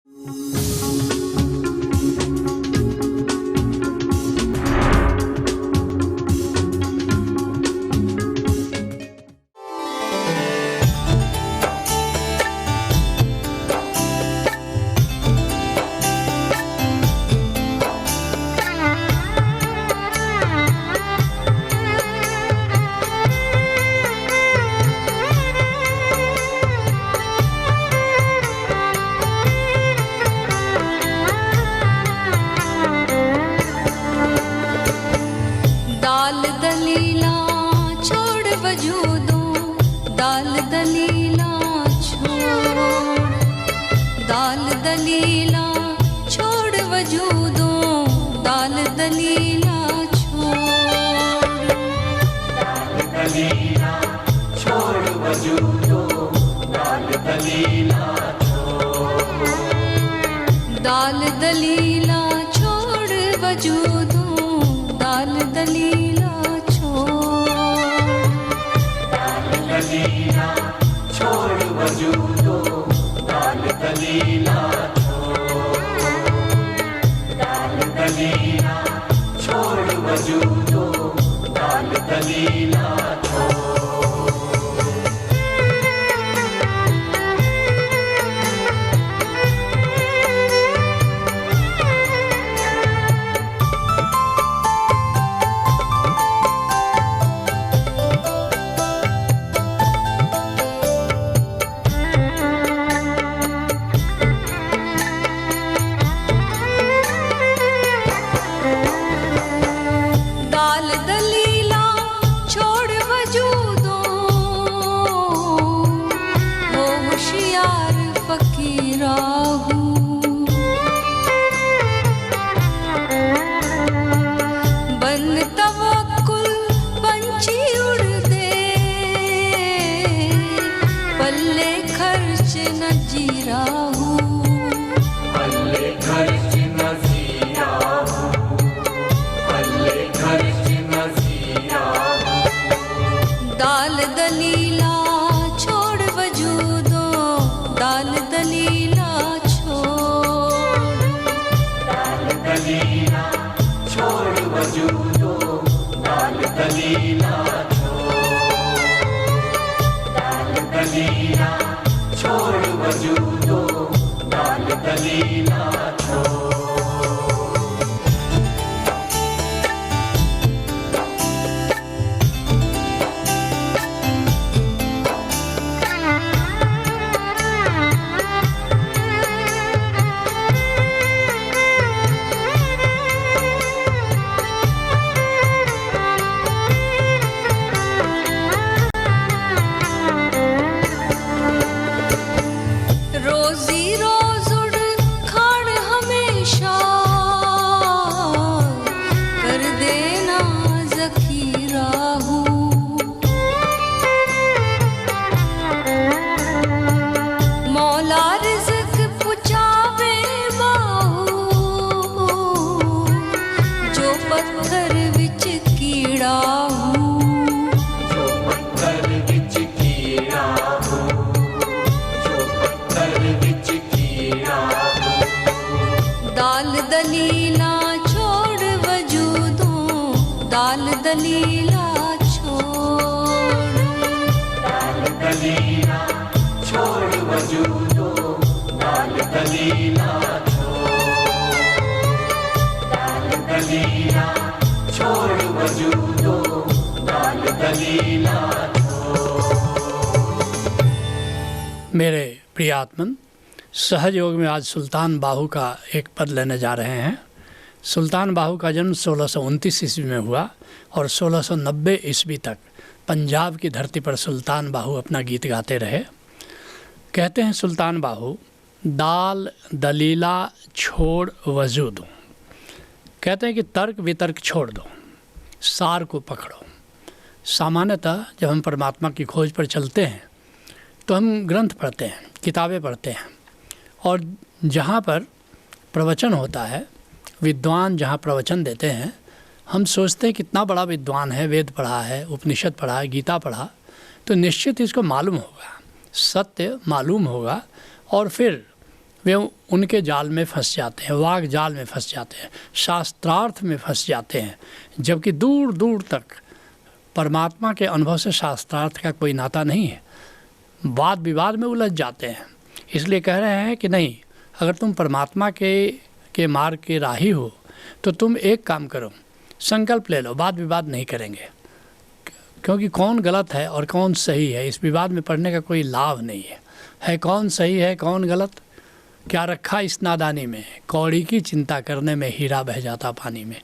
दाल दलीला छोड़ वजूदो, दाल दलीला छोड़, दाल दलीला छोड़ वजूदो, दाल दलीला छोड़, दाल दलीला छोड़ वजूदो, दाल दलीला छोड़। दाल दलीला छोड़ वजूदो, दाल दलीला छोड़, दाल दलीला छोड़ वजूदो, दाल दलीला छोड़, दाल दलीला छोड़ वजूदो, दाल दलीला छोड़। दाल दलीला छोड़ वजूदो, दाल दलीला छोड़, दाल दलीला छोड़ वजूदो, दाल दलीला छोड़, दाल दलीला छोड़ वजूदो, दाल दलीला छोड़। मेरे प्रियात्मन, सहज योग में आज सुल्तान बाहू का एक पद लेने जा रहे हैं। सुल्तान बाहू का जन्म 1629 ईस्वी में हुआ और 1690 ईस्वी तक पंजाब की धरती पर सुल्तान बाहू अपना गीत गाते रहे। कहते हैं सुल्तान बाहू, दाल दलीला छोड़ वजूदो। कहते हैं कि तर्क वितर्क छोड़ दो, सार को पकड़ो। सामान्यतः जब हम परमात्मा की खोज पर चलते हैं तो हम ग्रंथ पढ़ते हैं, किताबें पढ़ते हैं, और जहाँ पर प्रवचन होता है, विद्वान जहाँ प्रवचन देते हैं, हम सोचते हैं कितना बड़ा विद्वान है, वेद पढ़ा है, उपनिषद पढ़ा है, गीता पढ़ा, तो निश्चित इसको मालूम होगा, सत्य मालूम होगा, और फिर वे उनके जाल में फंस जाते हैं, वाग जाल में फंस जाते हैं, शास्त्रार्थ में फंस जाते हैं, जबकि दूर दूर तक परमात्मा के अनुभव से शास्त्रार्थ का कोई नाता नहीं है। वाद विवाद में उलझ जाते हैं। इसलिए कह रहे हैं कि नहीं, अगर तुम परमात्मा के मार्ग के राही हो तो तुम एक काम करो, संकल्प ले लो, वाद विवाद नहीं करेंगे, क्योंकि कौन गलत है और कौन सही है इस विवाद में पड़ने का कोई लाभ नहीं है कौन सही है कौन गलत, क्या रखा इस नादानी में, कौड़ी की चिंता करने में हीरा बह जाता पानी में।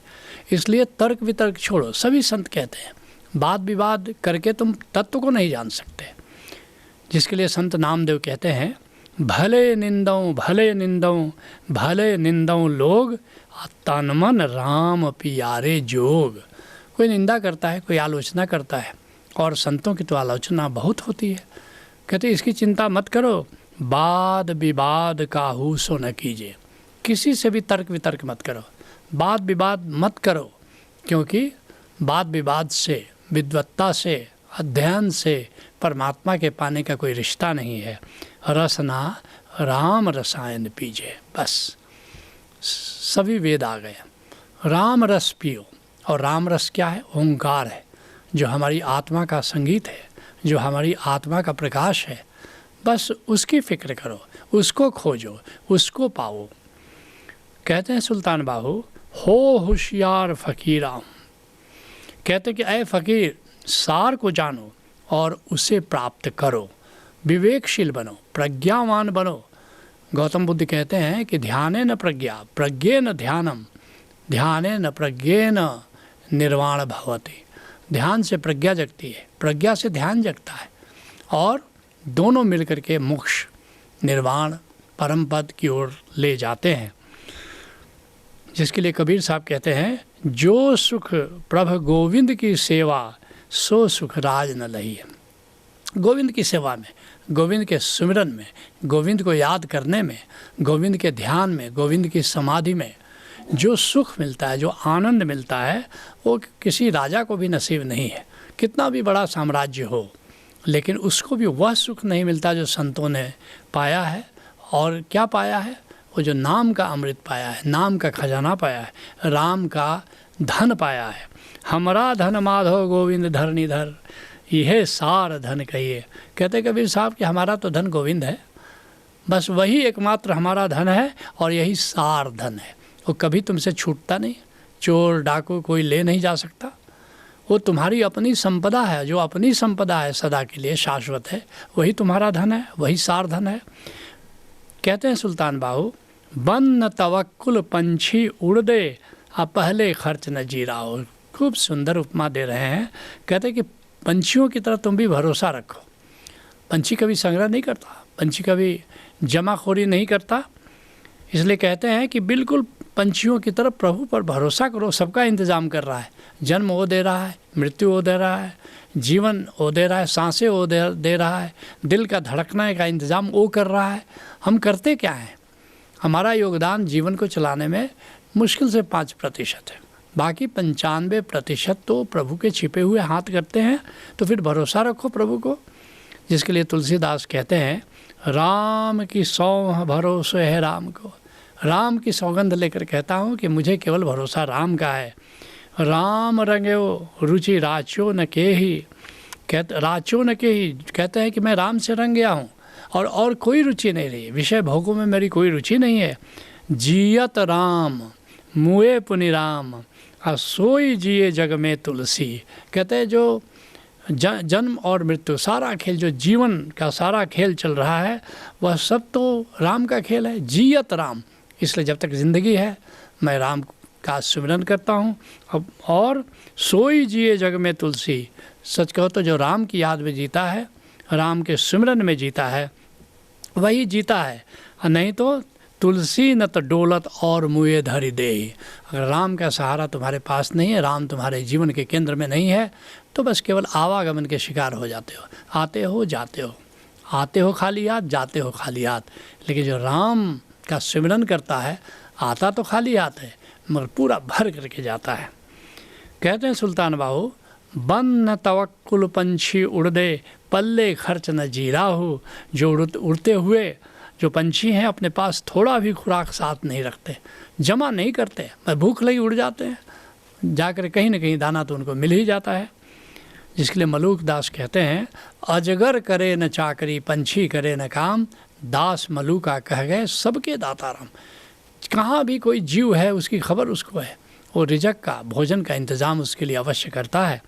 इसलिए तर्क वितर्क छोड़ो। सभी संत कहते हैं वाद विवाद करके तुम तत्व को नहीं जान सकते, जिसके लिए संत नामदेव कहते हैं भले निंदऊँ भले निंदऊँ लोग, तन मन राम पियारे जोग। कोई निंदा करता है, कोई आलोचना करता है, और संतों की तो आलोचना बहुत होती है। कहते इसकी चिंता मत करो, वाद विवाद काहू सो न कीजिए। किसी से भी तर्क वितर्क मत करो, वाद विवाद मत करो, क्योंकि वाद विवाद से, विद्वत्ता से, अध्ययन से परमात्मा के पाने का कोई रिश्ता नहीं है। रसना राम रसायन पीजिए, बस सभी वेद आ गए। राम रस पियो, और राम रस क्या है? ओंकार है, जो हमारी आत्मा का संगीत है, जो हमारी आत्मा का प्रकाश है। बस उसकी फिक्र करो, उसको खोजो, उसको पाओ। कहते हैं सुल्तान बाहू, हो होशियार फ़कीराम। कहते कि ऐ फ़कीर, सार को जानो और उसे प्राप्त करो, विवेकशील बनो, प्रज्ञावान बनो। गौतम बुद्ध कहते हैं कि ध्यानेन प्रज्ञा, प्रज्ञेन ध्यानम, ध्यानेन प्रज्ञेन निर्वाण भवति। ध्यान से प्रज्ञा जगती है, प्रज्ञा से ध्यान जगता है, और दोनों मिलकर के मोक्ष, निर्वाण, परम पद की ओर ले जाते हैं। जिसके लिए कबीर साहब कहते हैं, जो सुख प्रभु गोविंद की सेवा, सो सुख राज न लही। गोविंद की सेवा में, गोविंद के सुमिरन में, गोविंद को याद करने में, गोविंद के ध्यान में, गोविंद की समाधि में जो सुख मिलता है, जो आनंद मिलता है, वो किसी राजा को भी नसीब नहीं है। कितना भी बड़ा साम्राज्य हो, लेकिन उसको भी वह सुख नहीं मिलता जो संतों ने पाया है। और क्या पाया है? वो जो नाम का अमृत पाया है, नाम का खजाना पाया है, राम का धन पाया है। हमरा धन माधव गोविंद धरनीधर, यह सार धन कहिए। कहते कबीर साहब कि हमारा तो धन गोविंद है, बस वही एकमात्र हमारा धन है, और यही सार धन है। वो कभी तुमसे छूटता नहीं, चोर डाकू कोई ले नहीं जा सकता। वो तुम्हारी अपनी संपदा है, जो अपनी संपदा है, सदा के लिए शाश्वत है, वही तुम्हारा धन है, वही सार धन है। कहते हैं सुल्तान बाहू, बन तवक्कुल पंछी उड़ दे, अब पहले खर्च न जीरा हो। खूब सुंदर उपमा दे रहे हैं। कहते हैं कि पंछियों की तरह तुम भी भरोसा रखो। पंछी कभी संग्रह नहीं करता, पंछी कभी जमाखोरी नहीं करता। इसलिए कहते हैं कि बिल्कुल पंछियों की तरफ प्रभु पर भरोसा करो, सबका इंतज़ाम कर रहा है। जन्म वो दे रहा है, मृत्यु वो दे रहा है, जीवन वो दे रहा है, सांसें वो दे रहा है, दिल का धड़कने का इंतज़ाम वो कर रहा है। हम करते क्या हैं? हमारा योगदान जीवन को चलाने में मुश्किल से 5% है, बाकी 95% तो प्रभु के छिपे हुए हाथ करते हैं। तो फिर भरोसा रखो प्रभु को। जिसके लिए तुलसीदास कहते हैं, राम की सौंह भरोसे है राम को। राम की सौगंध लेकर कहता हूँ कि मुझे केवल भरोसा राम का है। राम रंगो रुचि राचो न के ही, राचो न के ही, कहते हैं कि मैं राम से रंग गया हूँ, और कोई रुचि नहीं रही, विषय भोगों में मेरी कोई रुचि नहीं है। जियत राम मुए पुनि राम, सोई जिए जग में तुलसी। कहते हैं जो जन्म और मृत्यु, सारा खेल, जो जीवन का सारा खेल चल रहा है, वह सब तो राम का खेल है। जियत राम, इसलिए जब तक ज़िंदगी है मैं राम का सुमिरन करता हूँ। और सोई जिए जग में तुलसी, सच कहो तो जो राम की याद में जीता है, राम के सुमिरन में जीता है, वही जीता है। नहीं तो तुलसी न तो डोलत और मुए धरि देहि। अगर राम का सहारा तुम्हारे पास नहीं है, राम तुम्हारे जीवन के केंद्र में नहीं है, तो बस केवल आवागमन के शिकार हो जाते हो। आते हो जाते हो, आते हो खाली हाथ, जाते हो खाली हाथ। लेकिन जो राम का सिमरन करता है, आता तो खाली हाथ है, मगर पूरा भर करके जाता है। कहते हैं सुल्तान बाहू, बन न तवक्कुल पंछी उड़ दे, पल्ले खर्च न जीरा हो। जो उड़ते हुए जो पंछी हैं अपने पास थोड़ा भी खुराक साथ नहीं रखते, जमा नहीं करते, मैं भूख लगी उड़ जाते हैं, जाकर कहीं ना कहीं दाना तो उनको मिल ही जाता है। जिसके लिए मलूक दास कहते हैं, अजगर करे न चाकरी, पंछी करे न काम, दास मलूका कह गए सबके दाता राम। कहाँ भी कोई जीव है उसकी खबर उसको है, वो रिजक का, भोजन का इंतज़ाम उसके लिए अवश्य करता है।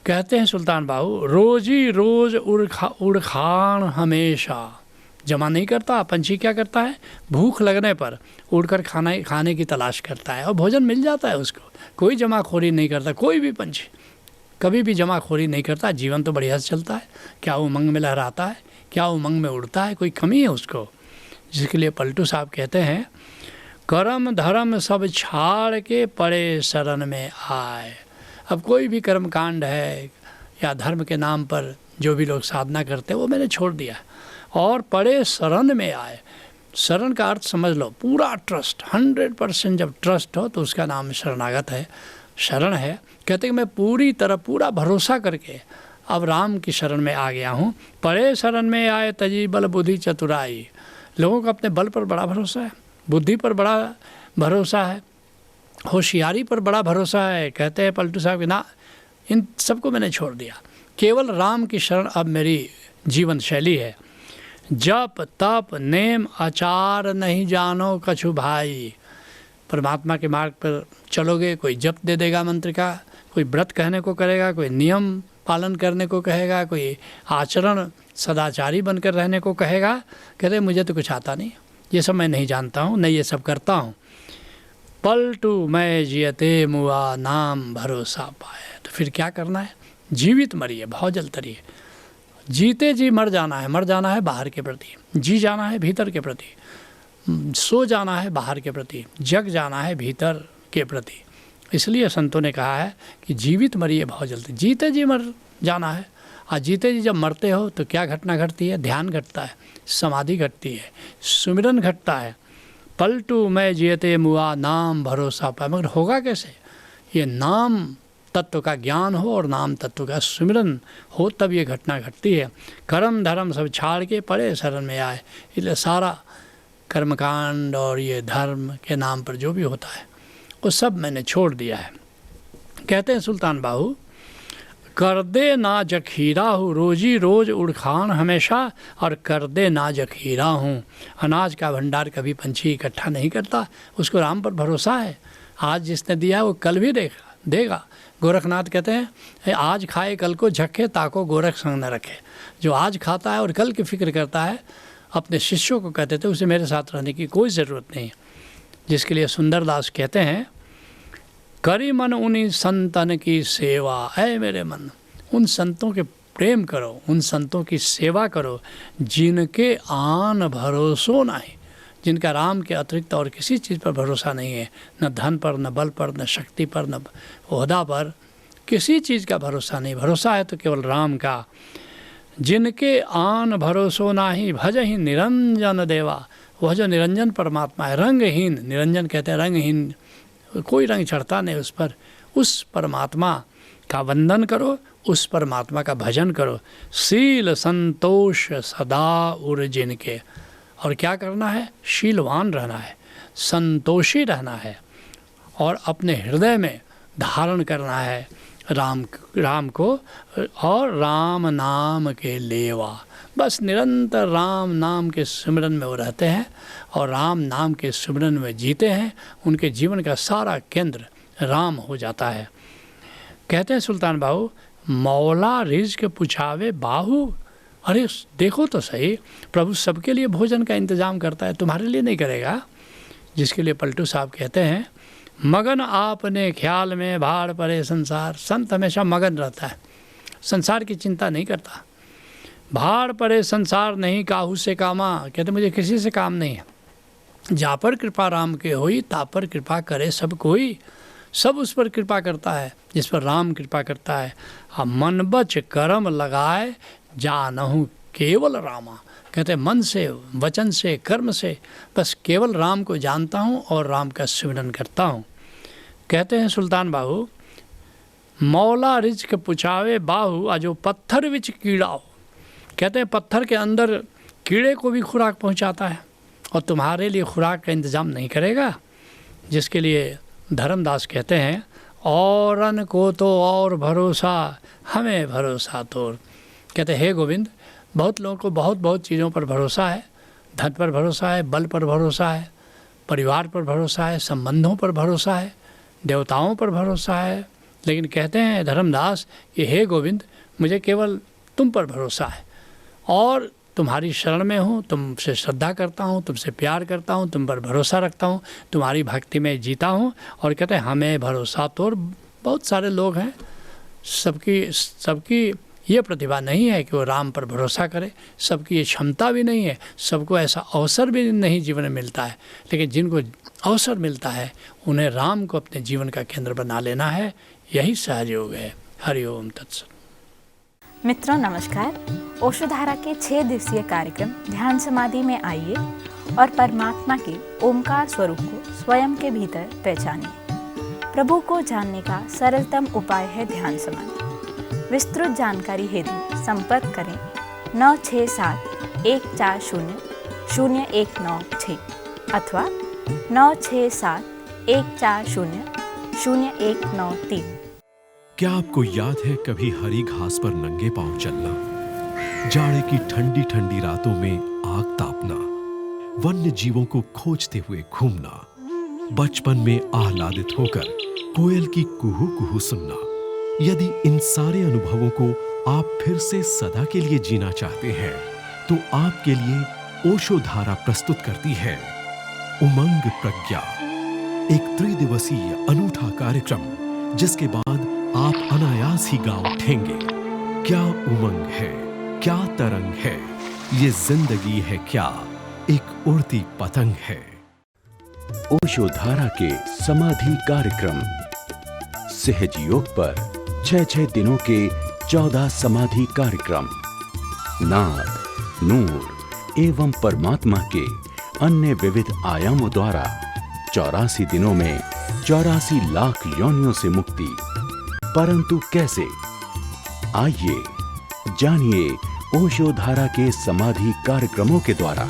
कहते हैं सुल्तान बाहू, रोजी रोज उड़खान हमेशा, जमा नहीं करता। पंछी क्या करता है, भूख लगने पर उड़कर खाने की तलाश करता है और भोजन मिल जाता है उसको। कोई जमाखोरी नहीं करता, कोई भी पंछी कभी भी जमाखोरी नहीं करता। जीवन तो बढ़िया से चलता है, क्या उमंग में लहराता है, क्या उमंग में उड़ता है, कोई कमी है उसको। जिसके लिए पलटू साहब कहते हैं, कर्म धर्म सब छाड़ के पड़े शरण में आए। अब कोई भी कर्म कांड है या धर्म के नाम पर जो भी लोग साधना करते हैं वो मैंने छोड़ दिया और पड़े शरण में आए। शरण का अर्थ समझ लो, पूरा ट्रस्ट, 100% जब ट्रस्ट हो तो उसका नाम शरणागत है, शरण है। कहते हैं मैं पूरी तरह पूरा भरोसा करके अब राम की शरण में आ गया हूँ। पड़े शरण में आए तजी बल बुद्धि चतुराई। लोगों का अपने बल पर बड़ा भरोसा है, बुद्धि पर बड़ा भरोसा है, होशियारी पर बड़ा भरोसा है। कहते हैं पलटू साहब कि ना, इन सबको मैंने छोड़ दिया, केवल राम की शरण अब मेरी जीवन शैली है। जप तप नेम आचार नहीं जानो कछु भाई। परमात्मा के मार्ग पर चलोगे, कोई जप दे देगा मंत्र का, कोई व्रत कहने को करेगा, कोई नियम पालन करने को कहेगा, कोई आचरण सदाचारी बनकर रहने को कहेगा। कहते मुझे तो कुछ आता नहीं, ये सब मैं नहीं जानता हूँ, नहीं ये सब करता हूँ। पलटू मैं जियते मुआ नाम भरोसा पाए। तो फिर क्या करना है, जीवित मरिए भाव जल तरिए। जीते जी मर जाना है बाहर के प्रति, जी जाना है भीतर के प्रति, सो जाना है बाहर के प्रति, जग जाना है भीतर के प्रति। इसलिए संतों ने कहा है कि जीवित मरिए भाव जलते, जीते जी मर जाना है। और जीते जी जब मरते हो तो क्या घटना घटती है, ध्यान घटता है, समाधि घटती है, सुमिरन घटता है। पलटू मैं जियते मुआ नाम भरोसा पाए। मगर होगा कैसे, ये नाम तत्व का ज्ञान हो और नाम तत्व का सुमिरन हो, तब ये घटना घटती है। कर्म धर्म सब छाड़ के पड़े शरण में आए। इसलिए सारा कर्मकांड और ये धर्म के नाम पर जो भी होता है वो सब मैंने छोड़ दिया है। कहते हैं सुल्तान बाहू, कर दे ना जखीरा हूँ, रोजी रोज उड़खान हमेशा, और कर दे ना जखीरा हूँ। अनाज का भंडार कभी पंछी इकट्ठा नहीं करता, उसको राम पर भरोसा है। आज जिसने दिया वो कल भी देगा। गोरखनाथ कहते हैं, आज खाए कल को झक्के, ताको गोरख संग न रखे। जो आज खाता है और कल की फिक्र करता है, अपने शिष्यों को कहते थे उसे मेरे साथ रहने की कोई ज़रूरत नहीं। जिसके लिए सुंदरदास कहते हैं, करी मन उन्हीं संतन की सेवा। ऐ मेरे मन, उन संतों के प्रेम करो, उन संतों की सेवा करो, जिनके आन भरोसो नहीं, जिनका राम के अतिरिक्त और किसी चीज़ पर भरोसा नहीं है, न धन पर, न बल पर, न शक्ति पर, न ओहदा पर, किसी चीज़ का भरोसा नहीं। भरोसा है तो केवल राम का। जिनके आन भरोसो नाही, भजहि निरंजन देवा। वह जो निरंजन परमात्मा है, रंगहीन, निरंजन कहते हैं रंगहीन, कोई रंग चढ़ता नहीं उस पर, उस परमात्मा का वंदन करो, उस परमात्मा का भजन करो। शील संतोष सदा उर जिनके। और क्या करना है, शीलवान रहना है, संतोषी रहना है, और अपने हृदय में धारण करना है राम को, और राम नाम के लेवा। बस निरंतर राम नाम के सिमरन में वो रहते हैं और राम नाम के सिमरन में जीते हैं। उनके जीवन का सारा केंद्र राम हो जाता है। कहते हैं सुल्तान बाहू, मौला रिज़्क़ पुछावे बाहू। अरे देखो तो सही, प्रभु सबके लिए भोजन का इंतज़ाम करता है, तुम्हारे लिए नहीं करेगा। जिसके लिए पलटू साहब कहते हैं, मगन आपने ख्याल में भाड़ पड़े संसार। संत हमेशा मगन रहता है, संसार की चिंता नहीं करता। भाड़ पड़े संसार नहीं काहू से कामा। कहते मुझे किसी से काम नहीं है। जा पर कृपा राम के होई, ता पर कृपा करे सब कोई। सब उस पर कृपा करता है जिस पर राम कृपा करता है। हम मन बच कर्म लगाए, जानहु केवल रामा। कहते मन से, वचन से, कर्म से बस केवल राम को जानता हूँ और राम का सिमरन करता हूँ। कहते हैं सुल्तान बाहू, मौला रिज़्क़ पुछावे बाहू, अजो पत्थर विच कीड़ा हो। कहते हैं पत्थर के अंदर कीड़े को भी खुराक पहुंचाता है और तुम्हारे लिए खुराक का इंतज़ाम नहीं करेगा? जिसके लिए धर्मदास कहते हैं, औरन को तो और भरोसा, हमें भरोसा तोर। कहते हे गोविंद, बहुत लोगों को बहुत बहुत चीज़ों पर भरोसा है, धन पर भरोसा है, बल पर भरोसा है, परिवार पर भरोसा है, संबंधों पर भरोसा है, देवताओं पर भरोसा है, लेकिन कहते हैं धर्मदास कि हे गोविंद, मुझे केवल तुम पर भरोसा है और तुम्हारी शरण में हूँ, तुमसे श्रद्धा करता हूँ, तुमसे प्यार करता हूँ, तुम पर भरोसा रखता हूँ, तुम्हारी भक्ति में जीता हूँ। और कहते हैं हमें भरोसा तो। और बहुत सारे लोग हैं, सबकी ये प्रतिभा नहीं है कि वो राम पर भरोसा करे, सबकी ये क्षमता भी नहीं है, सबको ऐसा अवसर भी नहीं जीवन में मिलता है, लेकिन जिनको अवसर मिलता है उन्हें राम को अपने जीवन का केंद्र बना लेना है। यही सहयोग है। हरिओम तत्सत। मित्रों नमस्कार। ओशोधारा के 6 दिवसीय कार्यक्रम ध्यान समाधि में आइए और परमात्मा के ओमकार स्वरूप को स्वयं के भीतर पहचानिए। प्रभु को जानने का सरलतम उपाय है ध्यान समाधि। विस्तृत जानकारी हेतु संपर्क करें 967-140-0196 अथवा 967-140-0193। क्या आपको याद है कभी हरी घास पर नंगे पांव चलना, जाड़े की ठंडी ठंडी रातों में आग तापना, वन्य जीवों को खोजते हुए घूमना, बचपन में आह्लादित होकर कोयल की कुहू कुहू सुनना? यदि इन सारे अनुभवों को आप फिर से सदा के लिए जीना चाहते हैं तो आपके लिए ओशोधारा प्रस्तुत करती है उमंग प्रज्ञा, एक त्रिदिवसीय अनूठा कार्यक्रम जिसके बाद आप अनायास ही गा उठेंगे। क्या उमंग है, क्या तरंग है, ये जिंदगी है क्या, एक उड़ती पतंग है। ओशोधारा के समाधि कार्यक्रम सहज योग पर 6 दिनों के 14 समाधि कार्यक्रम नाद, नूर एवं परमात्मा के अन्य विविध आयामों द्वारा 84 दिनों में 84 लाख योनियों से मुक्ति। परंतु कैसे? आइए जानिए ओशोधारा के समाधि कार्यक्रमों के द्वारा।